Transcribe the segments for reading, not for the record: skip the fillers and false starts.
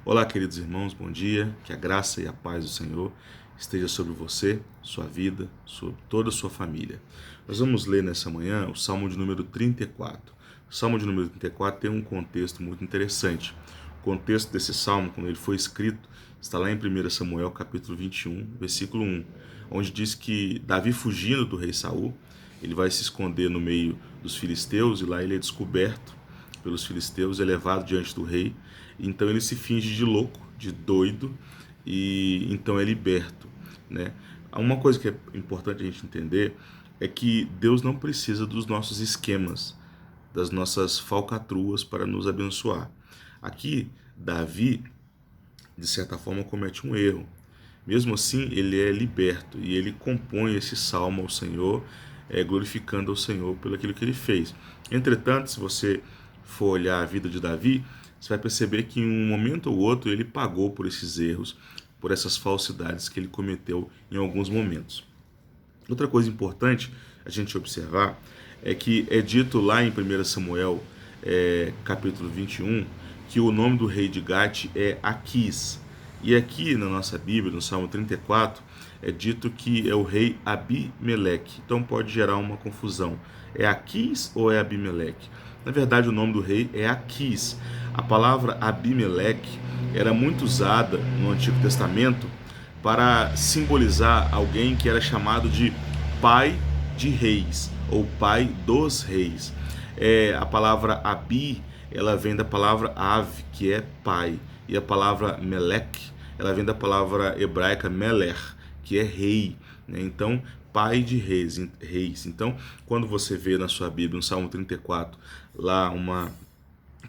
Olá, queridos irmãos, bom dia. Que a graça e a paz do Senhor esteja sobre você, sua vida, sobre toda a sua família. Nós vamos ler nessa manhã o Salmo de número 34. O Salmo de número 34 tem um contexto muito interessante. O contexto desse salmo, quando ele foi escrito, está lá em 1 Samuel, capítulo 21, versículo 1, onde diz que Davi, fugindo do rei Saul, ele vai se esconder no meio dos filisteus e lá ele é descoberto pelos filisteus, é levado diante do rei. Então ele se finge de louco, de doido, e então é liberto, né? Uma coisa que é importante a gente entender é que Deus não precisa dos nossos esquemas, das nossas falcatruas para nos abençoar. Aqui, Davi, de certa forma, comete um erro. Mesmo assim, ele é liberto e ele compõe esse salmo ao Senhor, glorificando ao Senhor pelo aquilo que ele fez. Entretanto, se você for olhar a vida de Davi, você vai perceber que em um momento ou outro ele pagou por esses erros, por essas falsidades que ele cometeu em alguns momentos. Outra coisa importante a gente observar é que é dito lá em 1 Samuel, capítulo 21, que o nome do rei de Gate é Aquis. E aqui na nossa Bíblia, no Salmo 34, é dito que é o rei Abimeleque. Então pode gerar uma confusão. É Aquis ou é Abimeleque? Na verdade, o nome do rei é Aquis. A palavra Abimeleque era muito usada no Antigo Testamento para simbolizar alguém que era chamado de pai de reis ou pai dos reis. A palavra Abi, ela vem da palavra Av, que é pai, e a palavra Melech, ela vem da palavra hebraica Meler, que é rei, né? Então, pai de reis. Então, quando você vê na sua Bíblia, no Salmo 34, lá uma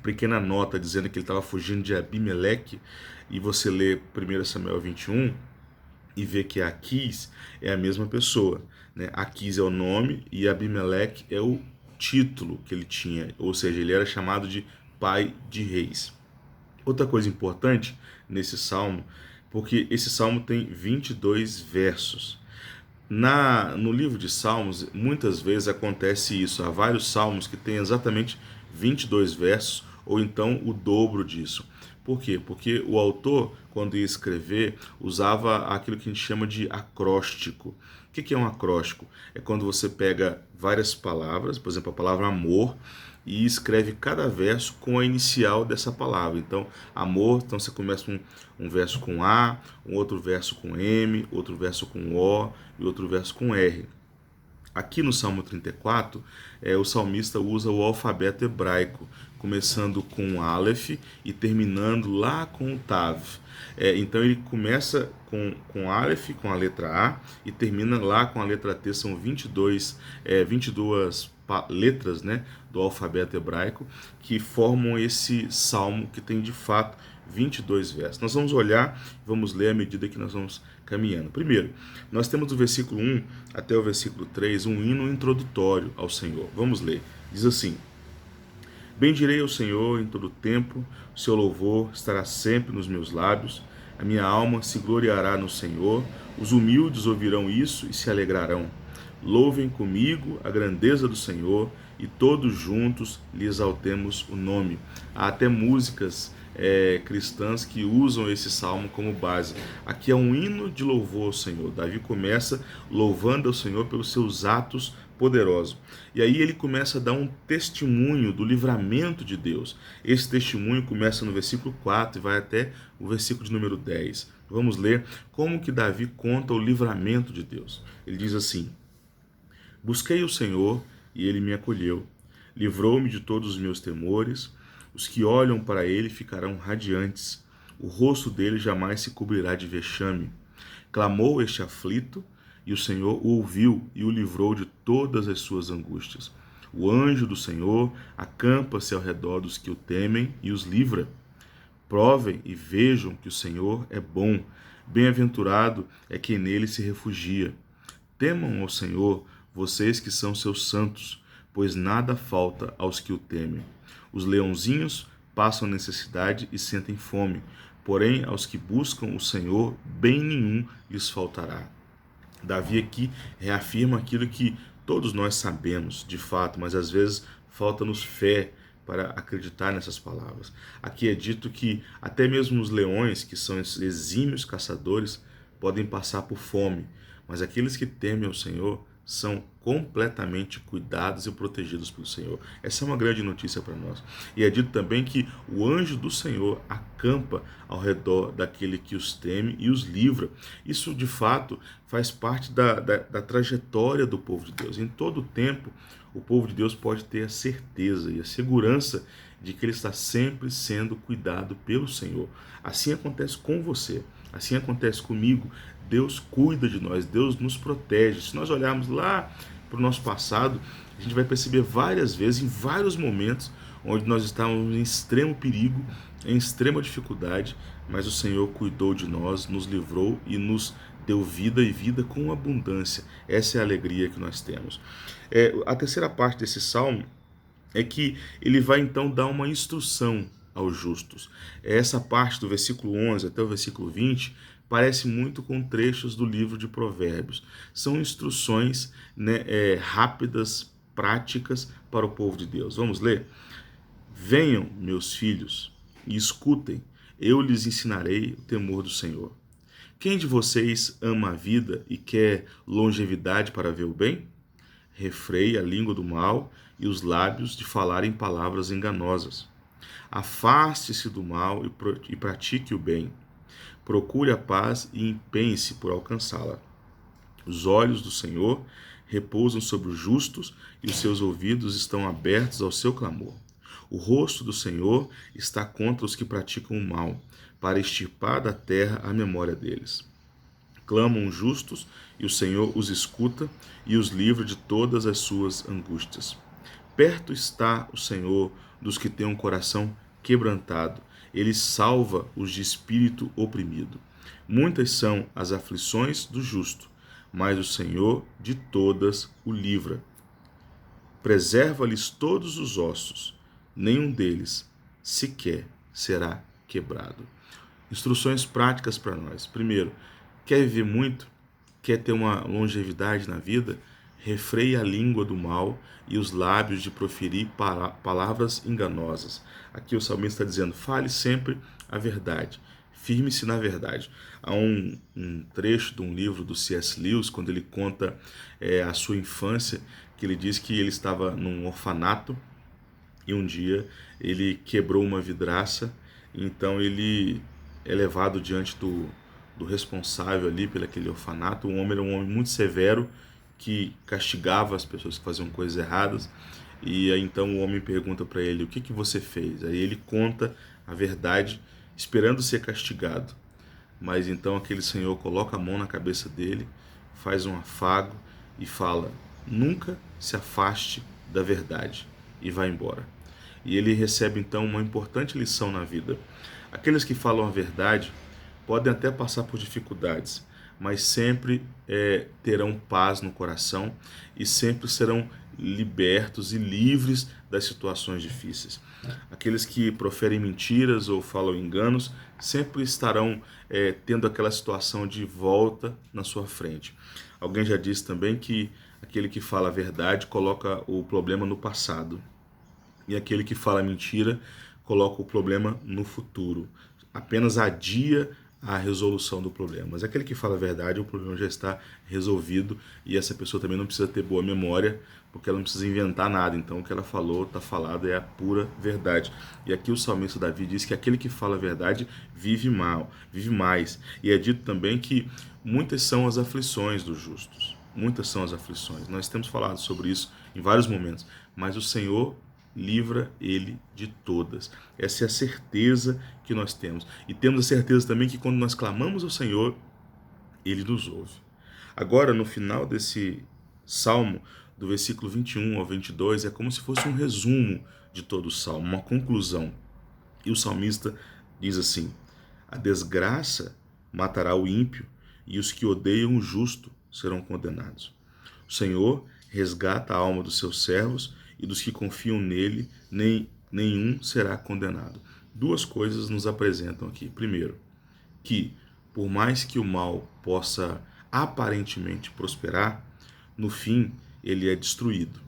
pequena nota dizendo que ele estava fugindo de Abimeleque, e você lê 1 Samuel 21 e vê que Aquis é a mesma pessoa, né? Aquis é o nome e Abimeleque é o título que ele tinha, ou seja, ele era chamado de pai de reis. Outra coisa importante nesse salmo, porque esse salmo tem 22 versos. No livro de Salmos, muitas vezes acontece isso. Há vários salmos que têm exatamente 22 versos, ou então o dobro disso. Por quê? Porque o autor, quando ia escrever, usava aquilo que a gente chama de acróstico. O que é um acróstico? É quando você pega várias palavras, por exemplo, a palavra amor, e escreve cada verso com a inicial dessa palavra. Então, amor, então você começa um verso com A, um outro verso com M, outro verso com O e outro verso com R. Aqui no Salmo 34, o salmista usa o alfabeto hebraico, começando com Aleph e terminando lá com o Tav. Então ele começa com Aleph, com a letra A, e termina lá com a letra T. São 22 letras, né, do alfabeto hebraico que formam esse salmo que tem de fato 22 versos. Nós vamos olhar, vamos ler à medida que nós vamos caminhando. Primeiro, nós temos do versículo 1 até o versículo 3 um hino introdutório ao Senhor. Vamos ler. Diz assim: Bendirei ao Senhor em todo o tempo, o seu louvor estará sempre nos meus lábios, a minha alma se gloriará no Senhor, os humildes ouvirão isso e se alegrarão. Louvem comigo a grandeza do Senhor e todos juntos lhe exaltemos o nome. Há até músicas cristãs que usam esse salmo como base. Aqui é um hino de louvor ao Senhor. Davi começa louvando ao Senhor pelos seus atos poderosos. E aí ele começa a dar um testemunho do livramento de Deus. Esse testemunho começa no versículo 4 e vai até o versículo de número 10. Vamos ler como que Davi conta o livramento de Deus. Ele diz assim: Busquei o Senhor e ele me acolheu. Livrou-me de todos os meus temores. Os que olham para ele ficarão radiantes. O rosto dele jamais se cobrirá de vexame. Clamou este aflito, e o Senhor o ouviu e o livrou de todas as suas angústias. O anjo do Senhor acampa-se ao redor dos que o temem e os livra. Provem e vejam que o Senhor é bom. Bem-aventurado é quem nele se refugia. Temam ao Senhor, vocês que são seus santos, pois nada falta aos que o temem. Os leãozinhos passam necessidade e sentem fome, porém aos que buscam o Senhor, bem nenhum lhes faltará. Davi aqui reafirma aquilo que todos nós sabemos, de fato, mas às vezes falta-nos fé para acreditar nessas palavras. Aqui é dito que até mesmo os leões, que são esses exímios caçadores, podem passar por fome, mas aqueles que temem ao Senhor são completamente cuidados e protegidos pelo Senhor. Essa é uma grande notícia para nós. E é dito também que o anjo do Senhor acampa ao redor daquele que os teme e os livra. Isso, de fato, faz parte da trajetória do povo de Deus. Em todo o tempo, o povo de Deus pode ter a certeza e a segurança de que ele está sempre sendo cuidado pelo Senhor. Assim acontece com você, assim acontece comigo. Deus cuida de nós, Deus nos protege. Se nós olharmos lá para o nosso passado, a gente vai perceber várias vezes, em vários momentos, onde nós estávamos em extremo perigo, em extrema dificuldade, mas o Senhor cuidou de nós, nos livrou e nos deu vida e vida com abundância. Essa é a alegria que nós temos. A terceira parte desse salmo é que ele vai então dar uma instrução aos justos. Essa parte do versículo 11 até o versículo 20 parece muito com trechos do livro de Provérbios. São instruções, né, rápidas, práticas para o povo de Deus. Vamos ler? Venham, meus filhos, e escutem, eu lhes ensinarei o temor do Senhor. Quem de vocês ama a vida e quer longevidade para ver o bem? Refreie a língua do mal e os lábios de falarem palavras enganosas. Afaste-se do mal e pratique o bem. Procure a paz e empenhe-se por alcançá-la. Os olhos do Senhor repousam sobre os justos e os seus ouvidos estão abertos ao seu clamor. O rosto do Senhor está contra os que praticam o mal, para extirpar da terra a memória deles. Clamam justos e o Senhor os escuta e os livra de todas as suas angústias. Perto está o Senhor dos que têm um coração quebrantado. Ele salva os de espírito oprimido. Muitas são as aflições do justo, mas o Senhor de todas o livra. Preserva-lhes todos os ossos, nenhum deles sequer será quebrado. Instruções práticas para nós. Primeiro, quer viver muito? Quer ter uma longevidade na vida? Refreie a língua do mal e os lábios de proferir palavras enganosas. Aqui o salmista está dizendo, fale sempre a verdade, firme-se na verdade. Há um trecho de um livro do C.S. Lewis, quando ele conta a sua infância, que ele diz que ele estava num orfanato e um dia ele quebrou uma vidraça, então ele é levado diante do responsável ali pelo aquele orfanato. O homem era um homem muito severo, que castigava as pessoas que faziam coisas erradas. E aí então o homem pergunta para ele, o que você fez? Aí ele conta a verdade, esperando ser castigado. Mas então aquele senhor coloca a mão na cabeça dele, faz um afago e fala, nunca se afaste da verdade, e vai embora. E ele recebe então uma importante lição na vida. Aqueles que falam a verdade podem até passar por dificuldades, mas sempre terão paz no coração e sempre serão libertos e livres das situações difíceis. Aqueles que proferem mentiras ou falam enganos sempre estarão tendo aquela situação de volta na sua frente. Alguém já disse também que aquele que fala a verdade coloca o problema no passado e aquele que fala mentira coloca o problema no futuro. Apenas adia a resolução do problema. Mas aquele que fala a verdade, o problema já está resolvido e essa pessoa também não precisa ter boa memória, porque ela não precisa inventar nada. Então o que ela falou, está falado, é a pura verdade. E aqui o salmista Davi diz que aquele que fala a verdade vive mais. E é dito também que muitas são as aflições dos justos. Muitas são as aflições. Nós temos falado sobre isso em vários momentos, mas o Senhor livra ele de todas. Essa é a certeza que nós temos. E temos a certeza também que quando nós clamamos ao Senhor, ele nos ouve. Agora, no final desse salmo, do versículo 21 ao 22, é como se fosse um resumo de todo o salmo, uma conclusão. E o salmista diz assim, a desgraça matará o ímpio e os que odeiam o justo serão condenados. O Senhor resgata a alma dos seus servos e dos que confiam nele, nenhum será condenado. Duas coisas nos apresentam aqui. Primeiro, que por mais que o mal possa aparentemente prosperar, no fim ele é destruído.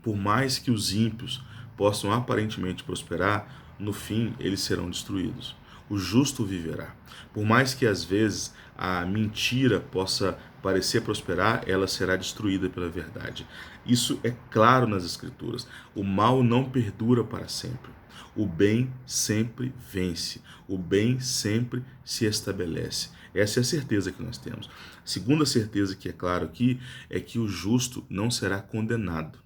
Por mais que os ímpios possam aparentemente prosperar, no fim eles serão destruídos. O justo viverá. Por mais que às vezes a mentira possa parecer prosperar, ela será destruída pela verdade. Isso é claro nas Escrituras. O mal não perdura para sempre. O bem sempre vence. O bem sempre se estabelece. Essa é a certeza que nós temos. A segunda certeza que é claro aqui é que o justo não será condenado.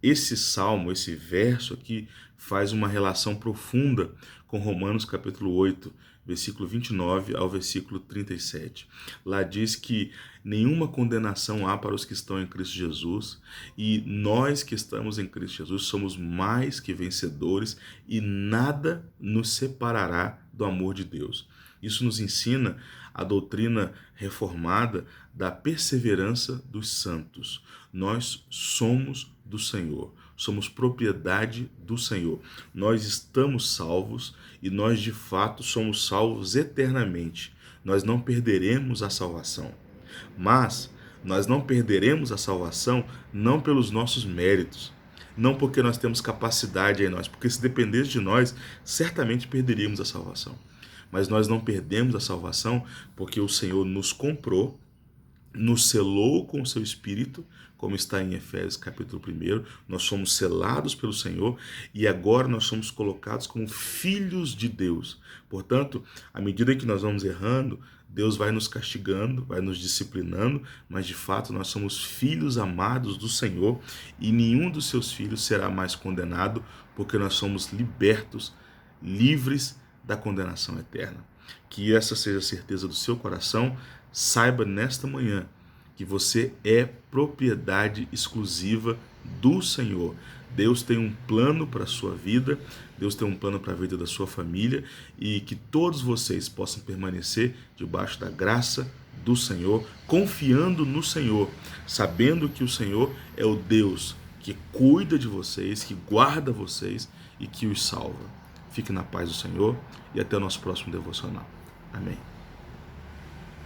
Esse salmo, esse verso aqui, faz uma relação profunda com Romanos capítulo 8, versículo 29 ao versículo 37. Lá diz que nenhuma condenação há para os que estão em Cristo Jesus, e nós que estamos em Cristo Jesus somos mais que vencedores, e nada nos separará do amor de Deus. Isso nos ensina a doutrina reformada da perseverança dos santos. Nós somos do Senhor, somos propriedade do Senhor. Nós estamos salvos e nós de fato somos salvos eternamente. Nós não perderemos a salvação. Mas nós não perderemos a salvação não pelos nossos méritos, não porque nós temos capacidade em nós, porque se dependesse de nós, certamente perderíamos a salvação. Mas nós não perdemos a salvação porque o Senhor nos comprou, nos selou com o seu Espírito, como está em Efésios capítulo 1, nós somos selados pelo Senhor e agora nós somos colocados como filhos de Deus. Portanto, à medida que nós vamos errando, Deus vai nos castigando, vai nos disciplinando, mas de fato nós somos filhos amados do Senhor e nenhum dos seus filhos será mais condenado, porque nós somos libertos, livres da condenação eterna. Que essa seja a certeza do seu coração. Saiba nesta manhã que você é propriedade exclusiva do Senhor. Deus tem um plano para a sua vida, Deus tem um plano para a vida da sua família, e que todos vocês possam permanecer debaixo da graça do Senhor, confiando no Senhor, sabendo que o Senhor é o Deus que cuida de vocês, que guarda vocês e que os salva. Fique na paz do Senhor e até o nosso próximo devocional. Amém.